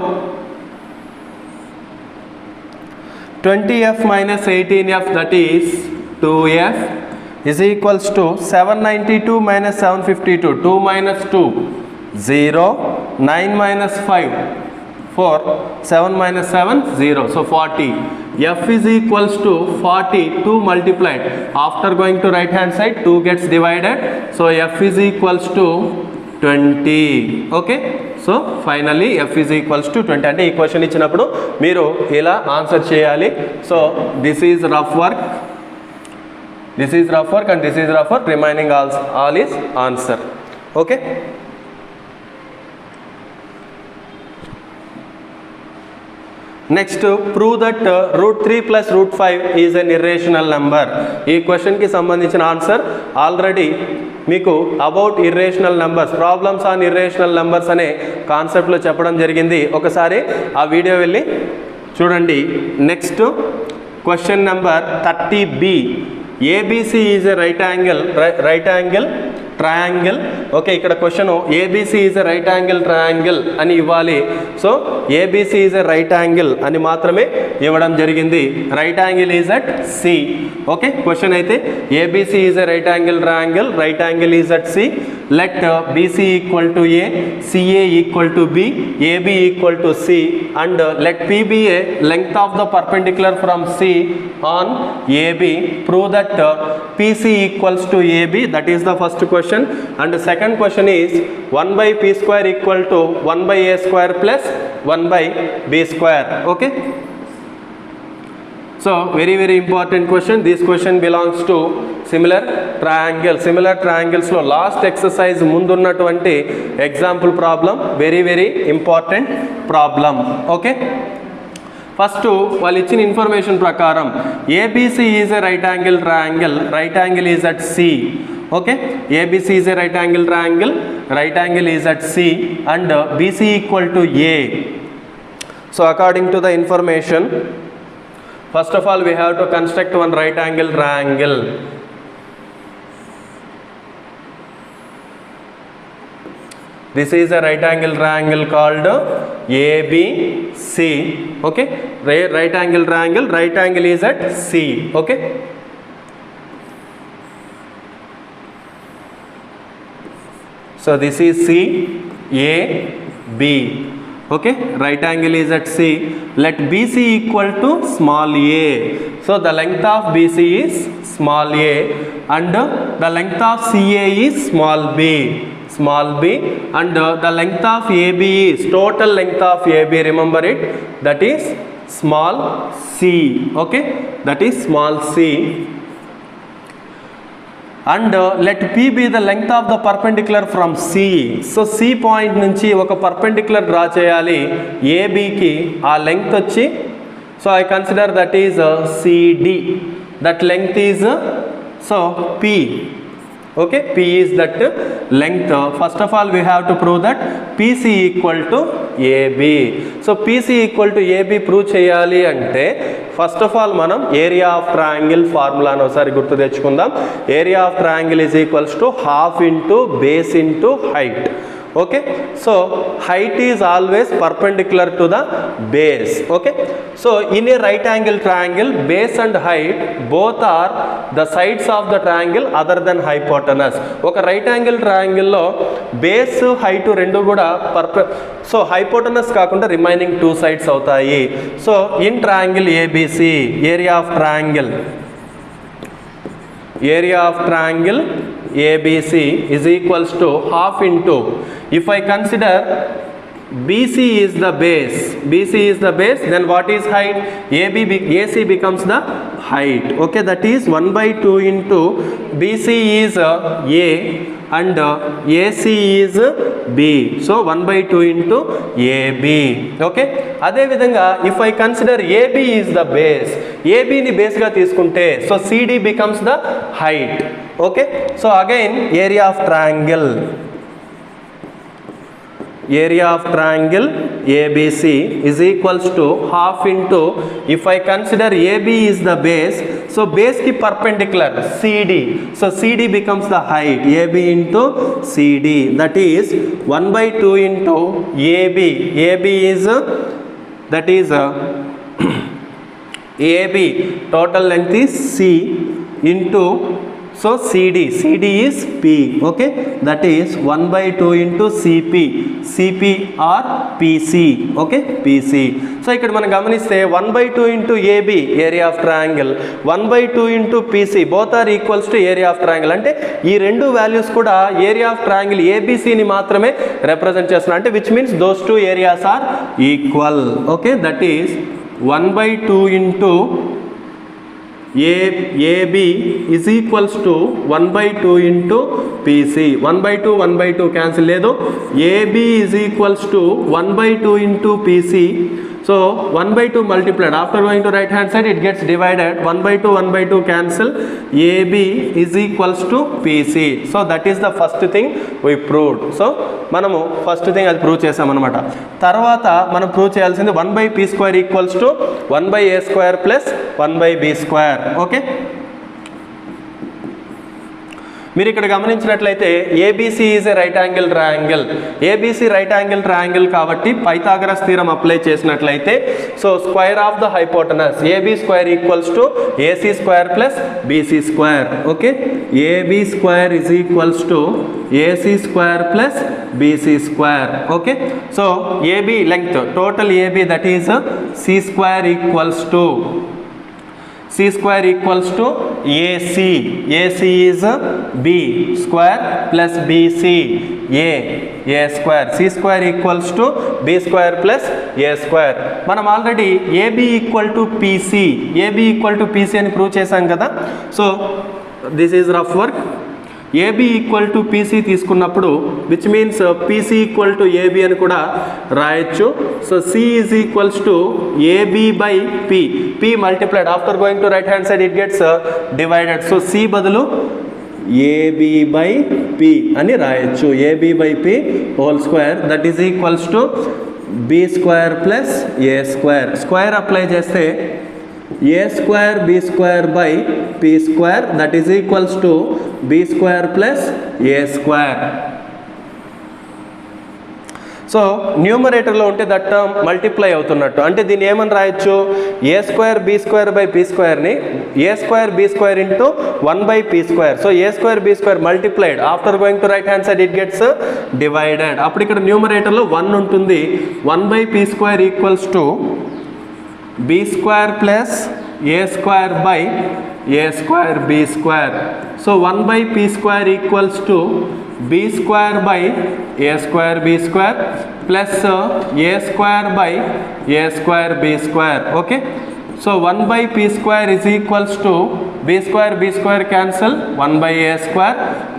20f minus 18f, that is 2f, is equals to 792 minus 752, 2 minus 2, 0, 9 minus 5, 4, 7 minus 7, 0, so 40. F is equals to 40, 2 multiplied. After going to right hand side, 2 gets divided, so F is equals to 20. Okay, so finally F is equals to 20. అంటే ఈ question ఇచ్చినప్పుడు మీరు ఇలా answer చేయాలి. So this is rough work, this is rough work and this is rough work, remaining all is answer. Okay, next prove that root 3 plus root 5 is an irrational number. ఈ క్వశ్చన్కి సంబంధించిన answer already మీకు about irrational numbers, problems on irrational numbers అనే కాన్సెప్ట్లో చెప్పడం జరిగింది. ఒకసారి ఆ వీడియో వెళ్ళి చూడండి. Next question number 30B. ABC is a right angle triangle. Okay, ఇక్కడ question ABC is a right angle triangle అని ఇవ్వాలి. So ABC is a right angle అని మాత్రమే ఇవ్వడం జరిగింది. Right angle is at C. Okay, question అయితే ABC is a right angle triangle, right angle is at C. Let BC equal to A, CA equal to B, AB equal to C, and let P be a length of the perpendicular from C on AB. Prove that PC equals to AB. That is the first question. And the second question is 1 by P square equal to 1 by A square plus 1 by B square. Okay. So very important question. This question belongs to similar triangles లో last exercise ముందున్నటువంటి example problem, very important problem. Okay, first వాళ్ళు ఇచ్చిన information ప్రకారం ABC is a right angle triangle, right angle is at C. Okay, ABC is a right angle triangle, right angle is at C, and BC equal to A. So according to the information, first of all we have to construct one right angle triangle. This is a right angle triangle called ABC. Okay, right angle triangle, right angle is at C. Okay, so this is C, A, B. Okay, right angle is at C. Let BC equal to small a. So the length of BC is small a, and the length of CA is small b, and the length of AB is, total length of AB, remember it, that is small c. Okay, that is small c. And let P be the length of the perpendicular from C. So C point నుంచి ఒక perpendicular draw చేయాలి AB కి. ఆ length వచ్చి, so I consider that is CD. That length is so P. Okay, P is that length. First of all we have to prove that PC equal to AB. So PC equal to AB prove చేయాలి అంటే first of all మనం area of triangle ఫార్ములాను ఒకసారి గుర్తు తెచ్చుకుందాం. Area of triangle is equals to half into base into height. Okay, so height is always perpendicular to the base. Okay, so in a right angle triangle, base and height both are the sides of the triangle other than hypotenuse. ఒక right angle triangle లో base height రెండు కూడా so hypotenuse కాకుండా remaining two sides అవుతాయి. So in triangle ABC, area of triangle ABC is equals to half into, if I consider BC is the base, then what is height? AC becomes the height. Okay, that is 1 by 2 into BC is A and AC is B. So 1 by 2 into AB. Okay, అదే విధంగా if I consider AB is the base, AB ని base గా తీసుకుంటే so CD becomes the height. Okay, so again area of triangle area of triangle ABC is equals to half into, if I consider AB is the base, so base ki perpendicular CD, so CD becomes the height, AB into CD, that is 1/2 into AB. AB is that is AB total length is C into, so CD is P, okay, that is 1/2 into CP, CP or PC, okay, PC. So ఇక్కడ మనం గమనిస్తే 1/2 into AB area of triangle, 1/2 into PC both are equals to area of triangle. అంటే ఈ రెండు values కూడా area of triangle ఏబిసిని మాత్రమే represent చేస్తున్నారు. అంటే which means those two areas are equal, okay, that is 1/2 into AB is equals to 1/2 into PC. 1/2 cancel లేదు. AB is equals to 1/2 into PC. So 1/2 multiplied, after going to right hand side it gets divided, 1/2 cancel, AB is equals to PC. So that is the first thing we proved. So మనము first thing అది prove చేసామన్నమాట. తర్వాత మనం prove చేయాల్సింది 1/p² equals to 1/a² plus 1/b², okay. మీరు ఇక్కడ గమనించినట్లయితే ABC is a right angle triangle, ABC right angle triangle కాబట్టి పైథాగరస్ థీరం అప్లై చేసినట్లయితే, so square of the hypotenuse AB² equals to AC² plus BC², okay. AB² is equals to AC² plus BC², okay. So AB length total AB that is C² equals to C² equals to AC. AC is B square plus BC A square. C² equals to B² plus A². మనం already AB equal to PC అని prove చేశాం కదా. So this is rough work. AB equal to PC తీసుకున్నప్పుడు which means PC equal to AB అని కూడా రాయొచ్చు. So C is equals to AB by P multiplied, after going to right hand side it gets divided. So C బదులు AB by P అని రాయొచ్చు. AB by P whole square that is equals to B² plus A². Square apply చేస్తే A² B² by P² that is equals to B² plus A². So న్యూమరేటర్లో ఉంటే that term multiply అవుతున్నట్టు, అంటే దీన్ని ఏమని రాయొచ్చు, A² B² by P²ని A² B² into 1/P². So A² B² multiplied, after going to right hand side it gets divided. అప్పుడు ఇక్కడ న్యూమరేటర్లో 1 ఉంటుంది. 1/P² equals to B² plus A² by A² B². So 1/P² equals to B² by A² B² plus A² by A² B², okay. So 1/P² is equals to B² B² cancel 1/A²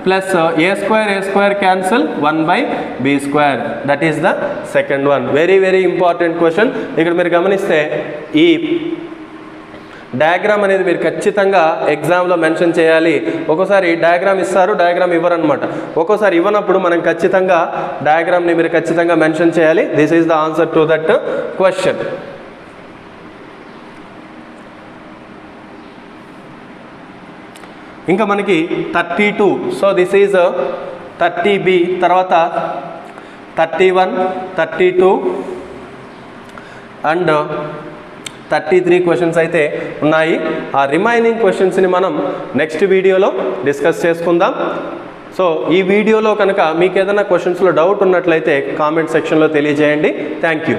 plus A² cancel 1/B². That is the second one. Very important question. ఇక్కడ మీరు గమనిస్తే ఈ diagram అనేది మీరు ఖచ్చితంగా ఎగ్జామ్లో mention చేయాలి. ఒక్కోసారి డయాగ్రామ్ ఇస్తారు, డయాగ్రామ్ ఇవ్వరు అనమాట. ఒక్కోసారి ఇవ్వనప్పుడు మనం ఖచ్చితంగా డయాగ్రామ్ని మీరు ఖచ్చితంగా మెన్షన్ చేయాలి. This is the answer to that question. ఇంకా మనకి 32, సో దిస్ ఈజ్ 30B, తర్వాత 31, 32 అండ్ 33 క్వశ్చన్స్ అయితే ఉన్నాయి. ఆ రిమైనింగ్ క్వశ్చన్స్ని మనం నెక్స్ట్ వీడియోలో డిస్కస్ చేసుకుందాం. సో ఈ వీడియోలో కనుక మీకు ఏదైనా క్వశ్చన్స్లో డౌట్ ఉన్నట్లయితే కామెంట్ సెక్షన్లో తెలియజేయండి. Thank you.